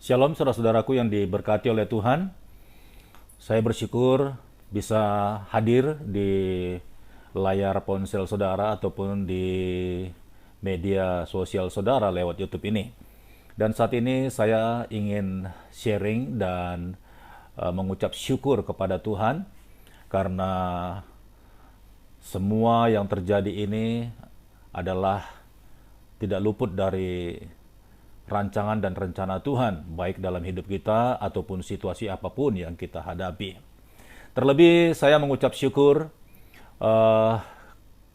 Shalom saudara-saudaraku yang diberkati oleh Tuhan. Saya bersyukur bisa hadir di layar ponsel saudara ataupun di media sosial saudara lewat YouTube ini. Dan saat ini saya ingin sharing dan mengucap syukur kepada Tuhan karena semua yang terjadi ini adalah tidak luput dari rancangan dan rencana Tuhan, baik dalam hidup kita ataupun situasi apapun yang kita hadapi. Terlebih saya mengucap syukur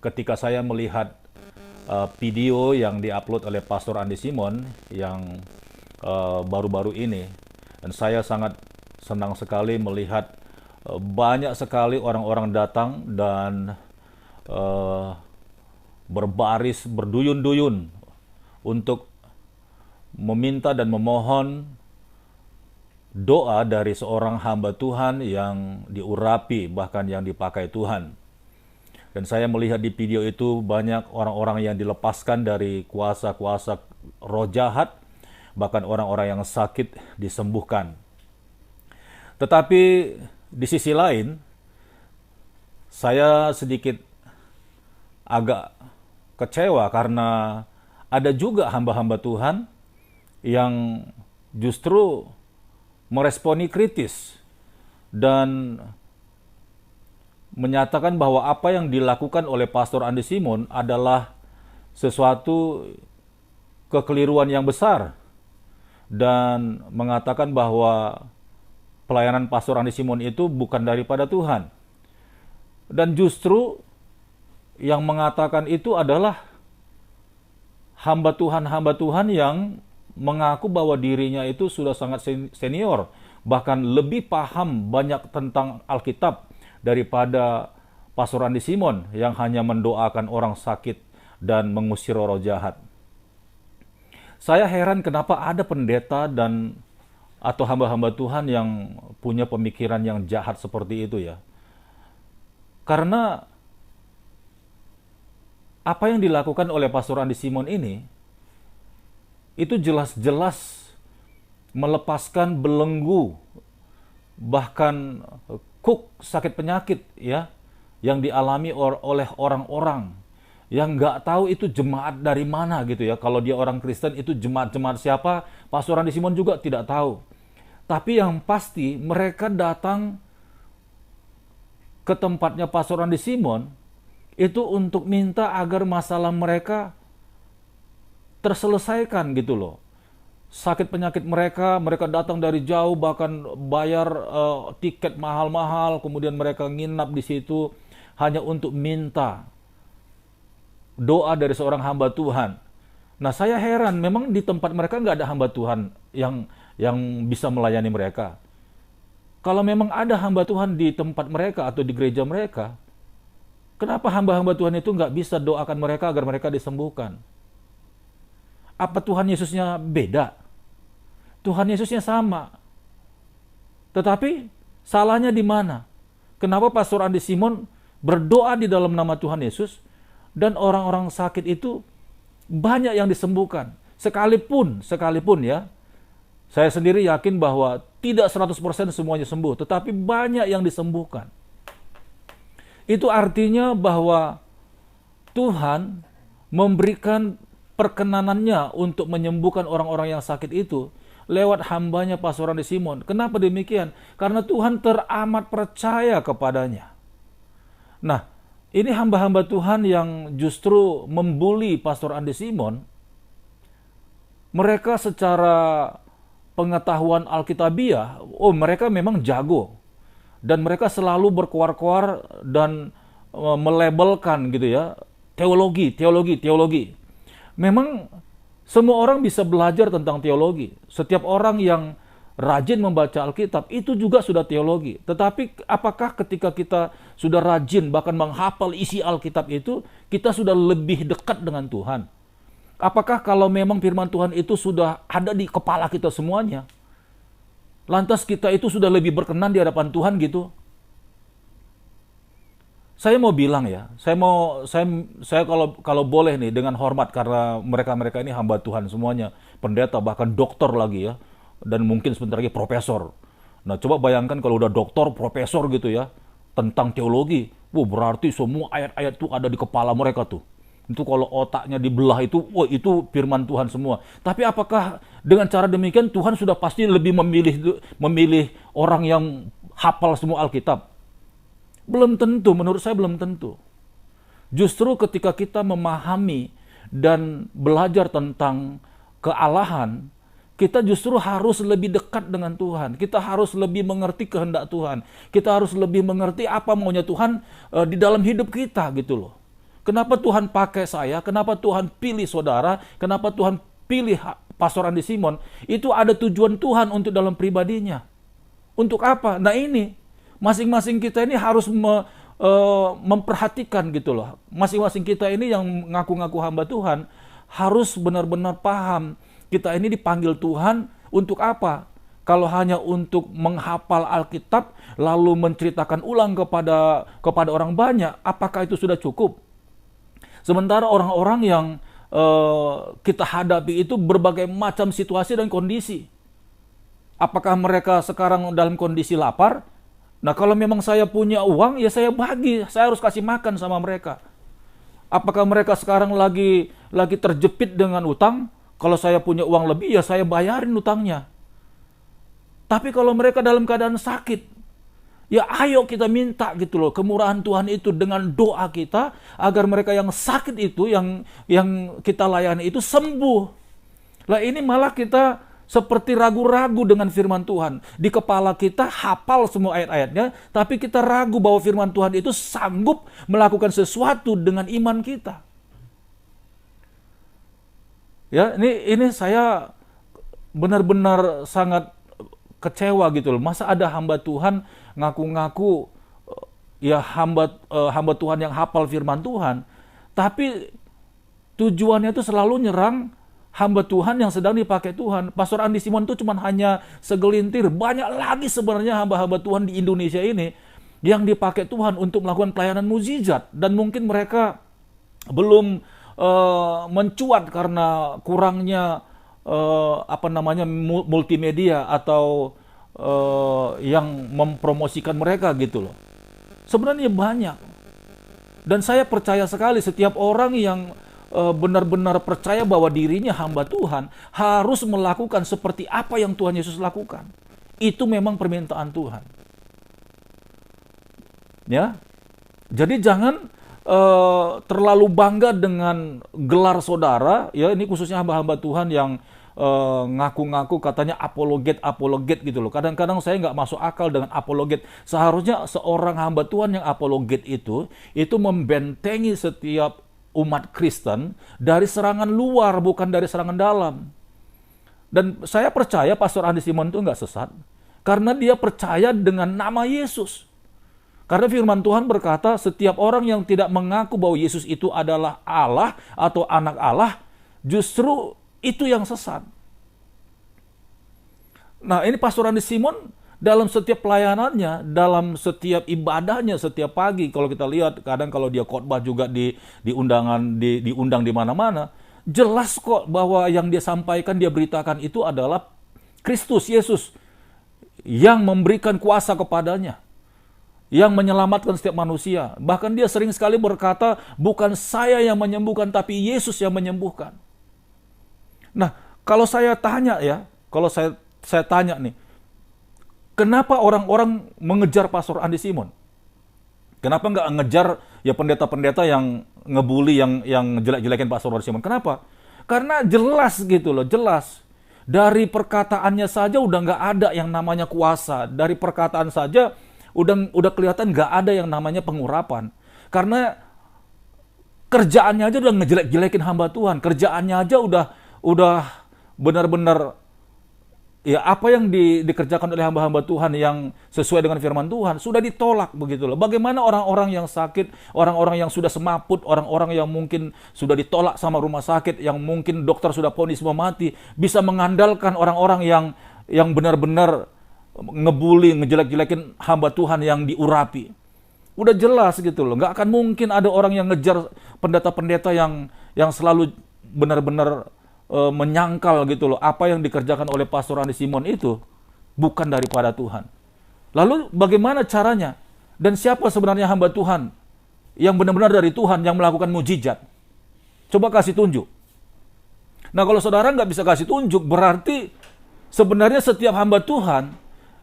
ketika saya melihat video yang diupload oleh Pastor Andi Simon yang baru-baru ini. Dan saya sangat senang sekali melihat banyak sekali orang-orang datang dan berbaris berduyun-duyun untuk meminta dan memohon doa dari seorang hamba Tuhan yang diurapi, bahkan yang dipakai Tuhan. Dan saya melihat di video itu banyak orang-orang yang dilepaskan dari kuasa-kuasa roh jahat, bahkan orang-orang yang sakit disembuhkan. Tetapi di sisi lain, saya sedikit agak kecewa karena ada juga hamba-hamba Tuhan yang justru meresponi kritis dan menyatakan bahwa apa yang dilakukan oleh Pastor Andi Simon adalah sesuatu kekeliruan yang besar, dan mengatakan bahwa pelayanan Pastor Andi Simon itu bukan daripada Tuhan. Dan justru yang mengatakan itu adalah hamba Tuhan yang mengaku bahwa dirinya itu sudah sangat senior, bahkan lebih paham banyak tentang Alkitab daripada Pastor Andi Simon yang hanya mendoakan orang sakit dan mengusir roh jahat. Saya heran kenapa ada pendeta dan atau hamba-hamba Tuhan yang punya pemikiran yang jahat seperti itu ya. Karena apa yang dilakukan oleh Pastor Andi Simon ini itu jelas-jelas melepaskan belenggu, bahkan sakit penyakit ya, yang dialami oleh orang-orang yang nggak tahu itu jemaat dari mana gitu ya. Kalau dia orang Kristen itu jemaat-jemaat siapa, Pastor Andi Simon juga tidak tahu. Tapi yang pasti mereka datang ke tempatnya Pastor Andi Simon itu untuk minta agar masalah mereka terselesaikan gitu loh. Sakit penyakit mereka datang dari jauh, bahkan bayar tiket mahal-mahal, kemudian mereka nginap di situ hanya untuk minta doa dari seorang hamba Tuhan. Nah, saya heran, memang di tempat mereka nggak ada hamba Tuhan yang bisa melayani mereka. Kalau memang ada hamba Tuhan di tempat mereka atau di gereja mereka, kenapa hamba-hamba Tuhan itu nggak bisa doakan mereka agar mereka disembuhkan? Apa Tuhan Yesusnya beda? Tuhan Yesusnya sama. Tetapi salahnya di mana? Kenapa Pastor Andi Simon berdoa di dalam nama Tuhan Yesus dan orang-orang sakit itu banyak yang disembuhkan? Sekalipun ya, saya sendiri yakin bahwa tidak 100% semuanya sembuh, tetapi banyak yang disembuhkan. Itu artinya bahwa Tuhan memberikan perkenanannya untuk menyembuhkan orang-orang yang sakit itu lewat hambanya Pastor Andi Simon. Kenapa demikian? Karena Tuhan teramat percaya kepadanya. Nah, ini hamba-hamba Tuhan yang justru membuli Pastor Andi Simon. Mereka secara pengetahuan Alkitabiah, mereka memang jago. Dan mereka selalu berkoar-koar dan melabelkan gitu ya, teologi. Memang semua orang bisa belajar tentang teologi. Setiap orang yang rajin membaca Alkitab itu juga sudah teologi. Tetapi apakah ketika kita sudah rajin bahkan menghafal isi Alkitab itu, kita sudah lebih dekat dengan Tuhan? Apakah kalau memang firman Tuhan itu sudah ada di kepala kita semuanya, lantas kita itu sudah lebih berkenan di hadapan Tuhan gitu? Saya mau bilang ya, saya kalau boleh nih dengan hormat, karena mereka ini hamba Tuhan semuanya, pendeta bahkan dokter lagi ya, dan mungkin sebentar lagi profesor. Nah, coba bayangkan kalau udah doktor, profesor gitu ya, tentang teologi. Wah, berarti semua ayat-ayat itu ada di kepala mereka tuh. Itu kalau otaknya dibelah itu, wah itu firman Tuhan semua. Tapi apakah dengan cara demikian Tuhan sudah pasti lebih memilih orang yang hafal semua Alkitab? Belum tentu, menurut saya belum tentu. Justru ketika kita memahami dan belajar tentang kealahan, kita justru harus lebih dekat dengan Tuhan. Kita harus lebih mengerti kehendak Tuhan. Kita harus lebih mengerti apa maunya Tuhan di dalam hidup kita gitu loh. Kenapa Tuhan pakai saya? Kenapa Tuhan pilih saudara? Kenapa Tuhan pilih Pastor Andi Simon? Itu ada tujuan Tuhan untuk dalam pribadinya. Untuk apa? Nah ini, masing-masing kita ini harus memperhatikan gitu loh. Masing-masing kita ini yang ngaku-ngaku hamba Tuhan harus benar-benar paham kita ini dipanggil Tuhan untuk apa? Kalau hanya untuk menghafal Alkitab lalu menceritakan ulang kepada orang banyak, apakah itu sudah cukup? Sementara orang-orang yang kita hadapi itu berbagai macam situasi dan kondisi. Apakah mereka sekarang dalam kondisi lapar? Nah, kalau memang saya punya uang, ya saya bagi, saya harus kasih makan sama mereka. Apakah mereka sekarang lagi terjepit dengan utang? Kalau saya punya uang lebih, ya saya bayarin utangnya. Tapi kalau mereka dalam keadaan sakit, ya ayo kita minta gitu loh, kemurahan Tuhan itu dengan doa kita, agar mereka yang sakit itu, yang kita layani itu sembuh. Lah ini malah kita seperti ragu-ragu dengan firman Tuhan. Di kepala kita hafal semua ayat-ayatnya, tapi kita ragu bahwa firman Tuhan itu sanggup melakukan sesuatu dengan iman kita. Ya, ini saya benar-benar sangat kecewa gitu loh. Masa ada hamba Tuhan ngaku-ngaku ya hamba Tuhan yang hafal firman Tuhan, tapi tujuannya itu selalu nyerang hamba Tuhan yang sedang dipakai Tuhan. Pastor Andi Simon itu cuma hanya segelintir. Banyak lagi sebenarnya hamba-hamba Tuhan di Indonesia ini yang dipakai Tuhan untuk melakukan pelayanan mukjizat, dan mungkin mereka belum mencuat karena kurangnya multimedia atau yang mempromosikan mereka gitu loh. Sebenarnya banyak. Dan saya percaya sekali setiap orang yang benar-benar percaya bahwa dirinya hamba Tuhan harus melakukan seperti apa yang Tuhan Yesus lakukan. Itu memang permintaan Tuhan. Ya. Jadi jangan terlalu bangga dengan gelar saudara, ya ini khususnya hamba-hamba Tuhan yang ngaku-ngaku katanya apologet gitu loh. Kadang-kadang saya nggak masuk akal dengan apologet. Seharusnya seorang hamba Tuhan yang apologet itu membentengi setiap umat Kristen dari serangan luar, bukan dari serangan dalam. Dan saya percaya Pastor Andi Simon itu nggak sesat, karena dia percaya dengan nama Yesus. Karena firman Tuhan berkata, setiap orang yang tidak mengaku bahwa Yesus itu adalah Allah atau anak Allah, justru itu yang sesat. Nah, ini Pastor Andi Simon dalam setiap pelayanannya, dalam setiap ibadahnya, setiap pagi, kalau kita lihat, kadang kalau dia khotbah juga diundang di mana-mana, jelas kok bahwa yang dia sampaikan, dia beritakan itu adalah Kristus Yesus yang memberikan kuasa kepadanya, yang menyelamatkan setiap manusia. Bahkan dia sering sekali berkata, bukan saya yang menyembuhkan, tapi Yesus yang menyembuhkan. Nah, kalau saya tanya nih, kenapa orang-orang mengejar Pastor Andi Simon? Kenapa nggak ngejar ya pendeta-pendeta yang ngebully, yang jelek-jelekin Pastor Andi Simon? Kenapa? Karena jelas gitu loh, jelas. Dari perkataannya saja udah nggak ada yang namanya kuasa. Dari perkataan saja udah kelihatan nggak ada yang namanya pengurapan. Karena kerjaannya aja udah ngejelek-jelekin hamba Tuhan. Kerjaannya aja udah benar-benar ya apa yang dikerjakan oleh hamba-hamba Tuhan yang sesuai dengan firman Tuhan sudah ditolak begitu loh. Bagaimana orang-orang yang sakit, orang-orang yang sudah semaput, orang-orang yang mungkin sudah ditolak sama rumah sakit, yang mungkin dokter sudah vonis mau mati, bisa mengandalkan orang-orang yang benar-benar ngebully, ngejelek-jelekin hamba Tuhan yang diurapi. Udah jelas gitu loh. Nggak akan mungkin ada orang yang ngejar pendeta-pendeta yang selalu benar-benar menyangkal gitu loh, apa yang dikerjakan oleh Pastor Andi Simon itu bukan daripada Tuhan. Lalu bagaimana caranya? Dan siapa sebenarnya hamba Tuhan yang benar-benar dari Tuhan yang melakukan mujizat? Coba kasih tunjuk. Nah, kalau saudara nggak bisa kasih tunjuk, berarti sebenarnya setiap hamba Tuhan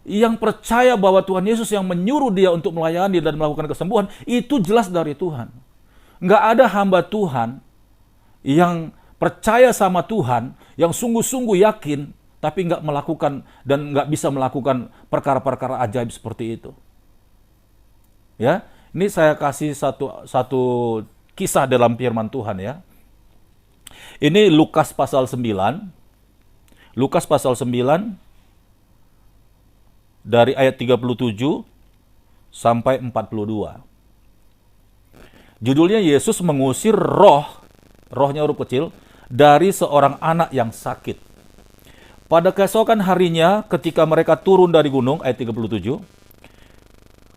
yang percaya bahwa Tuhan Yesus yang menyuruh dia untuk melayani dan melakukan kesembuhan, itu jelas dari Tuhan. Nggak ada hamba Tuhan yang percaya sama Tuhan, yang sungguh-sungguh yakin, tapi nggak melakukan dan nggak bisa melakukan perkara-perkara ajaib seperti itu. Ya, ini saya kasih satu kisah dalam firman Tuhan ya. Ini Lukas pasal 9. Lukas pasal 9 dari ayat 37 sampai 42. Judulnya Yesus mengusir rohnya huruf kecil, dari seorang anak yang sakit. Pada keesokan harinya ketika mereka turun dari gunung, ayat 37.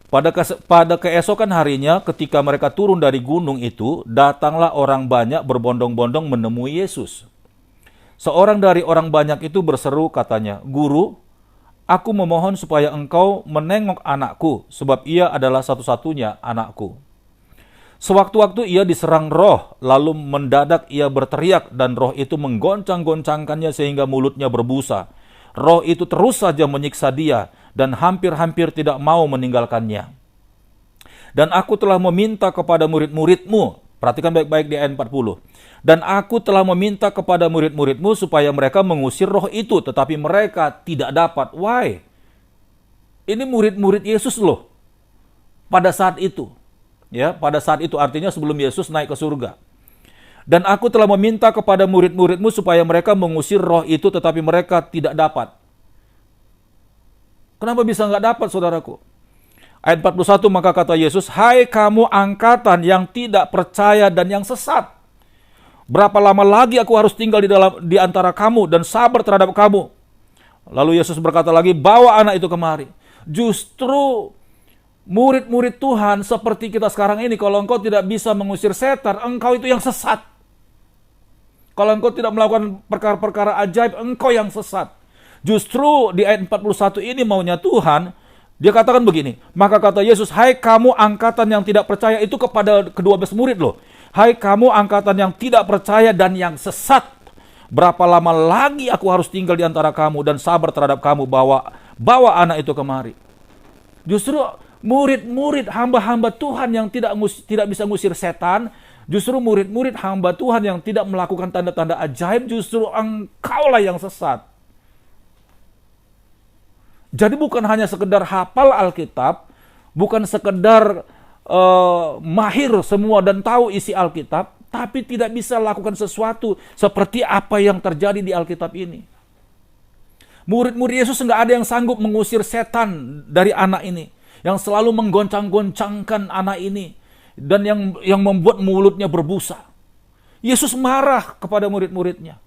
Pada keesokan harinya ketika mereka turun dari gunung itu, datanglah orang banyak berbondong-bondong menemui Yesus. Seorang dari orang banyak itu berseru katanya, "Guru, aku memohon supaya engkau menengok anakku, sebab ia adalah satu-satunya anakku. Sewaktu-waktu ia diserang roh, lalu mendadak ia berteriak dan roh itu menggoncang-goncangkannya sehingga mulutnya berbusa. Roh itu terus saja menyiksa dia dan hampir-hampir tidak mau meninggalkannya. Dan aku telah meminta kepada murid-muridmu," perhatikan baik-baik di ayat 40. "Dan aku telah meminta kepada murid-muridmu supaya mereka mengusir roh itu, tetapi mereka tidak dapat." Why? Ini murid-murid Yesus loh. Pada saat itu. Ya, pada saat itu artinya sebelum Yesus naik ke surga. "Dan aku telah meminta kepada murid-muridmu supaya mereka mengusir roh itu, tetapi mereka tidak dapat." Kenapa bisa nggak dapat, saudaraku? Ayat 41, maka kata Yesus, "Hai kamu angkatan yang tidak percaya dan yang sesat. Berapa lama lagi aku harus tinggal di antara kamu dan sabar terhadap kamu?" Lalu Yesus berkata lagi, "Bawa anak itu kemari." Justru murid-murid Tuhan seperti kita sekarang ini, kalau engkau tidak bisa mengusir setan, engkau itu yang sesat. Kalau engkau tidak melakukan perkara-perkara ajaib, engkau yang sesat. Justru di ayat 41 ini maunya Tuhan, dia katakan begini, maka kata Yesus, "Hai kamu angkatan yang tidak percaya," itu kepada kedua belas murid loh. "Hai kamu angkatan yang tidak percaya dan yang sesat. Berapa lama lagi aku harus tinggal di antara kamu dan sabar terhadap kamu, bawa anak itu kemari." Justru murid-murid hamba-hamba Tuhan yang tidak bisa ngusir setan, justru murid-murid hamba Tuhan yang tidak melakukan tanda-tanda ajaib, justru engkaulah yang sesat. Jadi bukan hanya sekedar hafal Alkitab, bukan sekedar mahir semua dan tahu isi Alkitab, tapi tidak bisa lakukan sesuatu seperti apa yang terjadi di Alkitab ini. Murid-murid Yesus nggak ada yang sanggup mengusir setan dari anak ini, yang selalu menggoncang-goncangkan anak ini, dan yang membuat mulutnya berbusa. Yesus marah kepada murid-muridnya.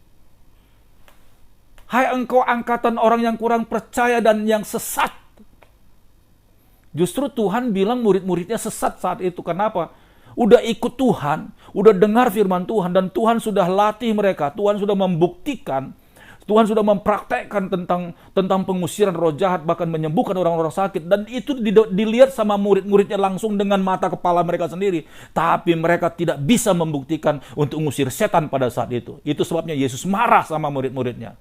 "Hai engkau angkatan orang yang kurang percaya dan yang sesat." Justru Tuhan bilang murid-muridnya sesat saat itu. Kenapa? Udah ikut Tuhan, udah dengar firman Tuhan, dan Tuhan sudah latih mereka. Tuhan sudah membuktikan, Tuhan sudah mempraktekkan tentang pengusiran roh jahat, bahkan menyembuhkan orang-orang sakit. Dan itu dilihat sama murid-muridnya langsung dengan mata kepala mereka sendiri. Tapi mereka tidak bisa membuktikan untuk mengusir setan pada saat itu. Itu sebabnya Yesus marah sama murid-muridnya.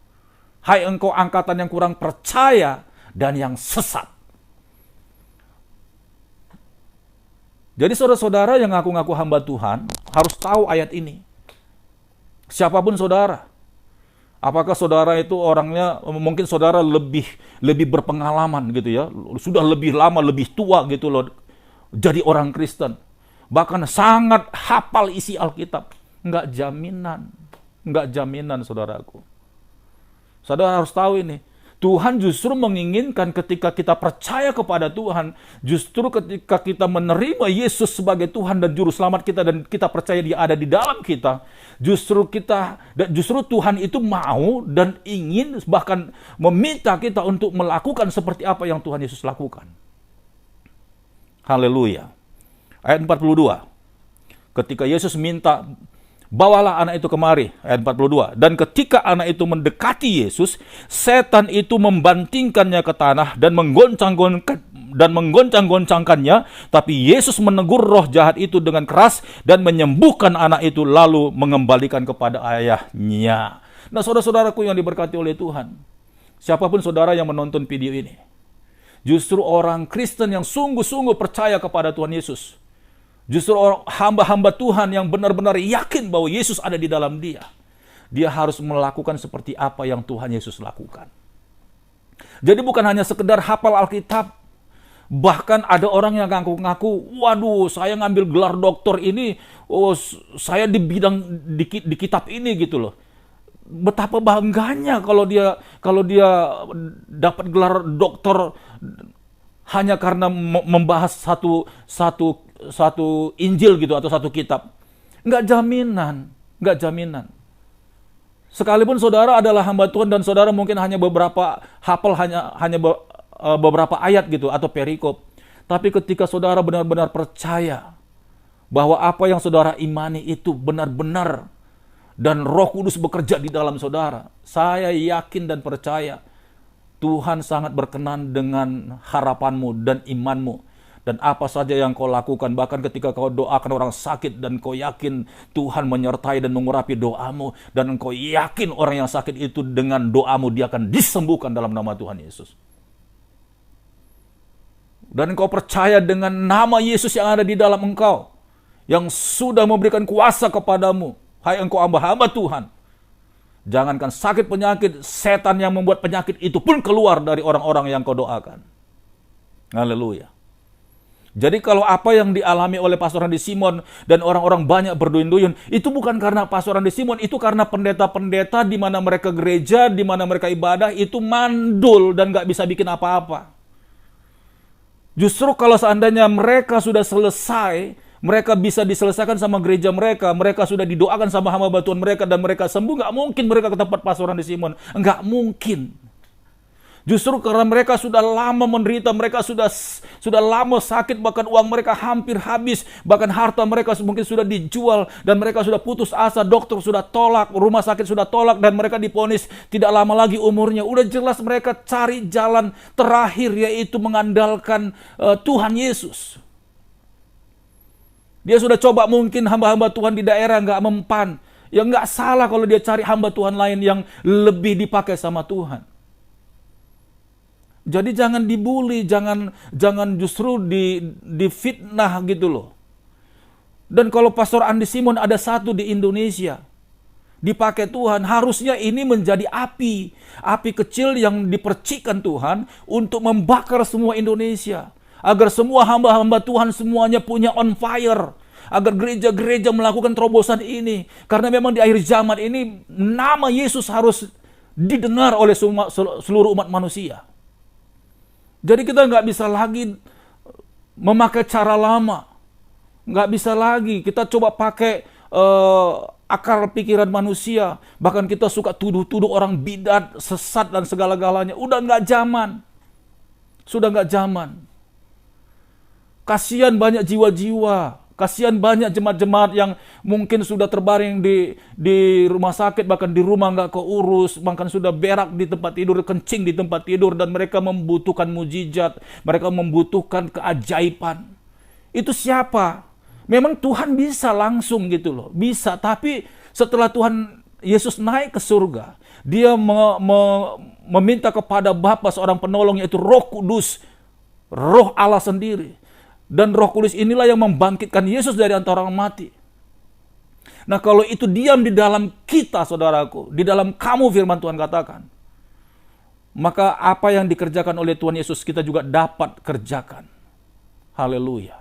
"Hai engkau angkatan yang kurang percaya dan yang sesat." Jadi saudara-saudara yang ngaku-ngaku hamba Tuhan harus tahu ayat ini. Siapapun saudara. Apakah saudara itu orangnya, mungkin saudara lebih berpengalaman gitu ya. Sudah lebih lama, lebih tua gitu loh. Jadi orang Kristen. Bahkan sangat hafal isi Alkitab. Enggak jaminan saudaraku. Saudara harus tahu ini. Tuhan justru menginginkan ketika kita percaya kepada Tuhan, justru ketika kita menerima Yesus sebagai Tuhan dan Juru Selamat kita, dan kita percaya Dia ada di dalam kita, justru Tuhan itu mau dan ingin, bahkan meminta kita untuk melakukan seperti apa yang Tuhan Yesus lakukan. Haleluya. Ayat 42. Ketika Yesus minta Bawalah anak itu kemari, ayat 42. Dan ketika anak itu mendekati Yesus, setan itu membantingkannya ke tanah dan menggoncang-goncangkannya. Tapi Yesus menegur roh jahat itu dengan keras dan menyembuhkan anak itu, lalu mengembalikan kepada ayahnya. Nah, saudara-saudaraku yang diberkati oleh Tuhan, siapapun saudara yang menonton video ini, justru orang Kristen yang sungguh-sungguh percaya kepada Tuhan Yesus, justru hamba-hamba Tuhan yang benar-benar yakin bahwa Yesus ada di dalam dia harus melakukan seperti apa yang Tuhan Yesus lakukan. Jadi bukan hanya sekedar hafal Alkitab. Bahkan ada orang yang ngaku-ngaku, waduh, saya ngambil gelar doktor ini, saya di bidang di kitab ini gitu loh. Betapa bangganya kalau dia dapat gelar doktor hanya karena membahas satu Injil gitu atau satu kitab. Nggak jaminan. Sekalipun saudara adalah hamba Tuhan dan saudara mungkin hanya beberapa hafal beberapa ayat gitu atau perikop. Tapi ketika saudara benar-benar percaya bahwa apa yang saudara imani itu benar-benar dan Roh Kudus bekerja di dalam saudara, saya yakin dan percaya Tuhan sangat berkenan dengan harapanmu dan imanmu. Dan apa saja yang kau lakukan, bahkan ketika kau doakan orang sakit dan kau yakin Tuhan menyertai dan mengurapi doamu, dan kau yakin orang yang sakit itu dengan doamu dia akan disembuhkan dalam nama Tuhan Yesus. Dan kau percaya dengan nama Yesus yang ada di dalam engkau, yang sudah memberikan kuasa kepadamu, hai engkau hamba-hamba Tuhan. Jangankan sakit penyakit, setan yang membuat penyakit itu pun keluar dari orang-orang yang kau doakan. Haleluya. Jadi kalau apa yang dialami oleh Pastor Andi Simon dan orang-orang banyak berduyun-duyun, itu bukan karena Pastor Andi Simon, itu karena pendeta-pendeta di mana mereka gereja, di mana mereka ibadah, itu mandul dan gak bisa bikin apa-apa. Justru kalau seandainya mereka sudah selesai, mereka bisa diselesaikan sama gereja mereka sudah didoakan sama hamba Tuhan mereka, dan mereka sembuh, gak mungkin mereka ke tempat Pastor Andi Simon. Gak mungkin. Justru karena mereka sudah lama menderita, mereka sudah lama sakit, bahkan uang mereka hampir habis, bahkan harta mereka mungkin sudah dijual, dan mereka sudah putus asa, dokter sudah tolak, rumah sakit sudah tolak, dan mereka divonis tidak lama lagi umurnya. Udah jelas mereka cari jalan terakhir, yaitu mengandalkan Tuhan Yesus. Dia sudah coba mungkin hamba-hamba Tuhan di daerah nggak mempan. Ya nggak salah kalau dia cari hamba Tuhan lain yang lebih dipakai sama Tuhan. Jadi jangan dibully, jangan justru difitnah gitu loh. Dan kalau Pastor Andi Simon ada satu di Indonesia, dipakai Tuhan, harusnya ini menjadi api kecil yang dipercikkan Tuhan untuk membakar semua Indonesia. Agar semua hamba-hamba Tuhan semuanya punya on fire. Agar gereja-gereja melakukan terobosan ini. Karena memang di akhir zaman ini, nama Yesus harus didengar oleh seluruh umat manusia. Jadi kita nggak bisa lagi memakai cara lama. Nggak bisa lagi. Kita coba pakai akal pikiran manusia. Bahkan kita suka tuduh-tuduh orang bidat, sesat, dan segala-galanya. Udah nggak zaman. Sudah nggak zaman. Kasihan banyak jiwa-jiwa. Kasihan banyak jemaat-jemaat yang mungkin sudah terbaring di rumah sakit, bahkan di rumah nggak keurus, bahkan sudah berak di tempat tidur, kencing di tempat tidur, dan mereka membutuhkan mujizat, mereka membutuhkan keajaiban. Itu siapa? Memang Tuhan bisa langsung gitu loh, bisa. Tapi setelah Tuhan Yesus naik ke surga, dia meminta kepada Bapa seorang penolong, yaitu Roh Kudus, Roh Allah sendiri. Dan Roh Kudus inilah yang membangkitkan Yesus dari antara orang mati. Nah, kalau itu diam di dalam kita, saudaraku, di dalam kamu, firman Tuhan katakan, maka apa yang dikerjakan oleh Tuhan Yesus kita juga dapat kerjakan. Haleluya.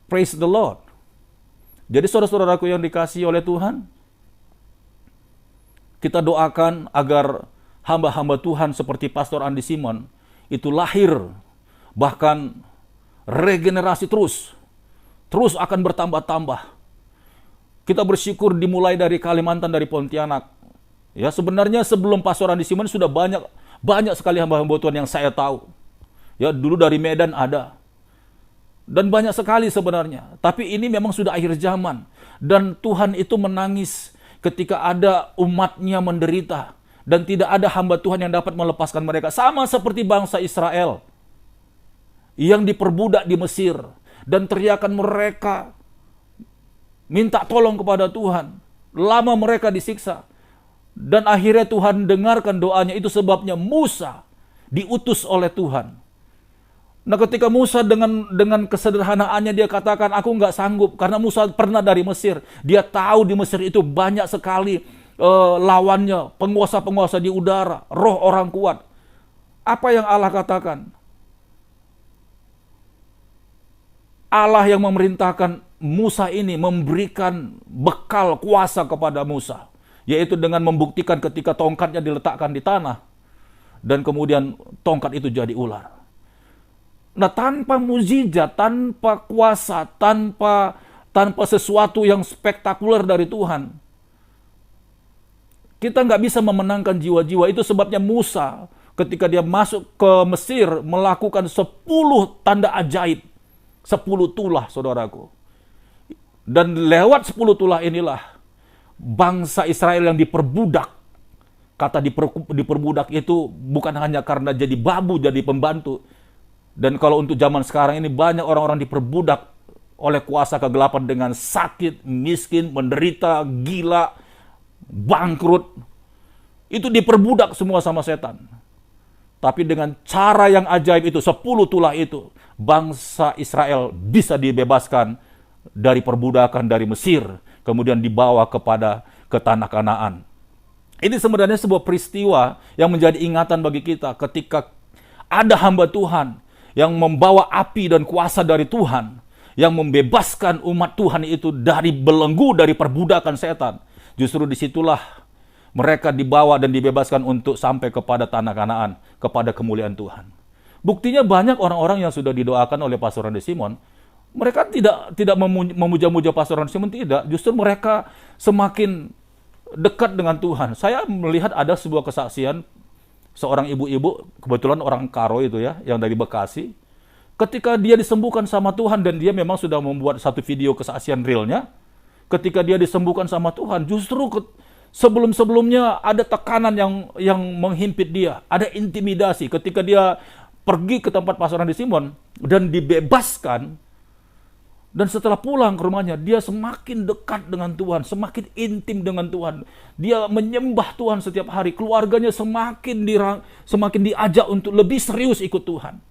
Praise the Lord. Jadi saudara-saudaraku yang dikasihi oleh Tuhan, kita doakan agar hamba-hamba Tuhan seperti Pastor Andi Simon itu lahir, bahkan regenerasi terus akan bertambah-tambah. Kita bersyukur dimulai dari Kalimantan, dari Pontianak. Ya, sebenarnya sebelum Pastor Andi Simon sudah banyak sekali hamba-hamba Tuhan yang saya tahu. Ya, dulu dari Medan ada. Dan banyak sekali sebenarnya. Tapi ini memang sudah akhir zaman. Dan Tuhan itu menangis ketika ada umatnya menderita. Dan tidak ada hamba Tuhan yang dapat melepaskan mereka. Sama seperti bangsa Israel yang diperbudak di Mesir. Dan teriakan mereka minta tolong kepada Tuhan. Lama mereka disiksa. Dan akhirnya Tuhan dengarkan doanya. Itu sebabnya Musa diutus oleh Tuhan. Nah, ketika Musa dengan kesederhanaannya dia katakan, aku nggak sanggup. Karena Musa pernah dari Mesir. Dia tahu di Mesir itu banyak sekali lawannya, penguasa-penguasa di udara, roh orang kuat. Apa yang Allah katakan? Allah yang memerintahkan Musa ini memberikan bekal kuasa kepada Musa. Yaitu dengan membuktikan ketika tongkatnya diletakkan di tanah. Dan kemudian tongkat itu jadi ular. Nah, tanpa mukjizat, tanpa kuasa, tanpa sesuatu yang spektakuler dari Tuhan, kita nggak bisa memenangkan jiwa-jiwa. Itu sebabnya Musa ketika dia masuk ke Mesir melakukan 10 tanda ajaib. 10 tulah, saudaraku. Dan lewat 10 tulah inilah bangsa Israel yang diperbudak. Kata diperbudak itu bukan hanya karena jadi babu, jadi pembantu. Dan kalau untuk zaman sekarang ini banyak orang-orang diperbudak oleh kuasa kegelapan dengan sakit, miskin, menderita, gila, bangkrut. Itu diperbudak semua sama setan. Tapi dengan cara yang ajaib itu, 10 tulah itu, bangsa Israel bisa dibebaskan dari perbudakan dari Mesir, kemudian dibawa ke tanah Kanaan. Ini sebenarnya sebuah peristiwa yang menjadi ingatan bagi kita ketika ada hamba Tuhan yang membawa api dan kuasa dari Tuhan, yang membebaskan umat Tuhan itu dari belenggu, dari perbudakan setan. Justru disitulah mereka dibawa dan dibebaskan untuk sampai kepada tanah Kanaan, kepada kemuliaan Tuhan. Buktinya banyak orang-orang yang sudah didoakan oleh Pastor Randy Simon, mereka tidak memuja-muja Pastor Randy Simon, tidak. Justru mereka semakin dekat dengan Tuhan. Saya melihat ada sebuah kesaksian seorang ibu-ibu, kebetulan orang Karo itu ya, yang dari Bekasi. Ketika dia disembuhkan sama Tuhan, dan dia memang sudah membuat satu video kesaksian realnya. Ketika dia disembuhkan sama Tuhan, justru sebelum-sebelumnya ada tekanan yang menghimpit dia. Ada intimidasi. Ketika dia pergi ke tempat Pastor Randy Simon dan dibebaskan, dan setelah pulang ke rumahnya, dia semakin dekat dengan Tuhan, semakin intim dengan Tuhan. Dia menyembah Tuhan setiap hari. Keluarganya semakin diajak untuk lebih serius ikut Tuhan.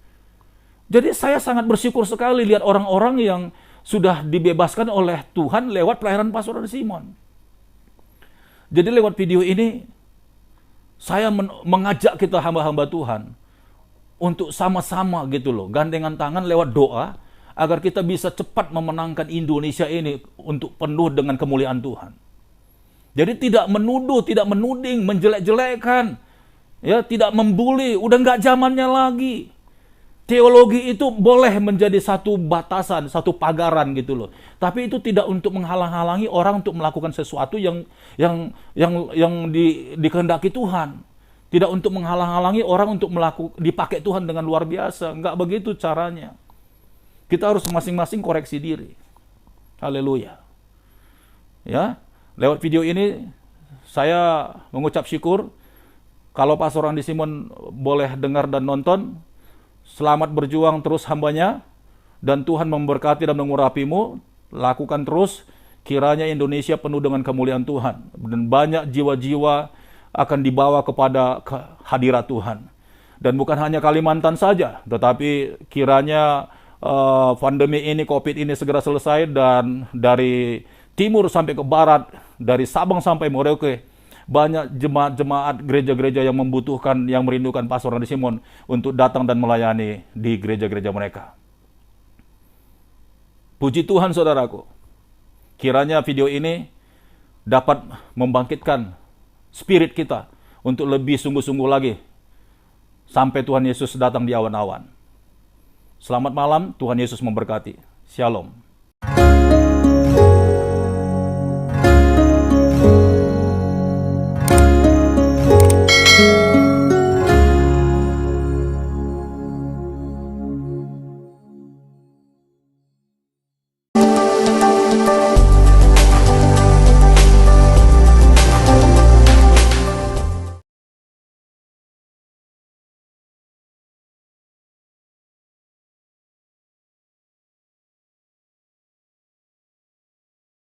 Jadi saya sangat bersyukur sekali lihat orang-orang yang sudah dibebaskan oleh Tuhan lewat pelayanan Pastor Randy Simon. Jadi lewat video ini, saya mengajak kita hamba-hamba Tuhan untuk sama-sama gitu loh, gandengan tangan lewat doa, agar kita bisa cepat memenangkan Indonesia ini untuk penuh dengan kemuliaan Tuhan. Jadi tidak menuduh, tidak menuding, menjelek-jelekkan, ya, tidak membuli, udah nggak zamannya lagi. Teologi itu boleh menjadi satu batasan, satu pagaran gitu loh. Tapi itu tidak untuk menghalang-halangi orang untuk melakukan sesuatu yang dikehendaki Tuhan. Tidak untuk menghalang-halangi orang untuk dipakai Tuhan dengan luar biasa. Nggak begitu caranya. Kita harus masing-masing koreksi diri. Haleluya. Ya, lewat video ini saya mengucap syukur kalau Pastor Randy Simon boleh dengar dan nonton. Selamat berjuang terus hambanya, dan Tuhan memberkati dan mengurapimu. Lakukan terus, kiranya Indonesia penuh dengan kemuliaan Tuhan, dan banyak jiwa-jiwa akan dibawa kepada hadirat Tuhan. Dan bukan hanya Kalimantan saja, tetapi kiranya pandemi ini, COVID ini segera selesai, dan dari timur sampai ke barat, dari Sabang sampai Merauke, banyak jemaat-jemaat gereja-gereja yang membutuhkan, yang merindukan Pastor Randy Simon untuk datang dan melayani di gereja-gereja mereka. Puji Tuhan, saudaraku. Kiranya video ini dapat membangkitkan spirit kita untuk lebih sungguh-sungguh lagi sampai Tuhan Yesus datang di awan-awan. Selamat malam, Tuhan Yesus memberkati. Shalom.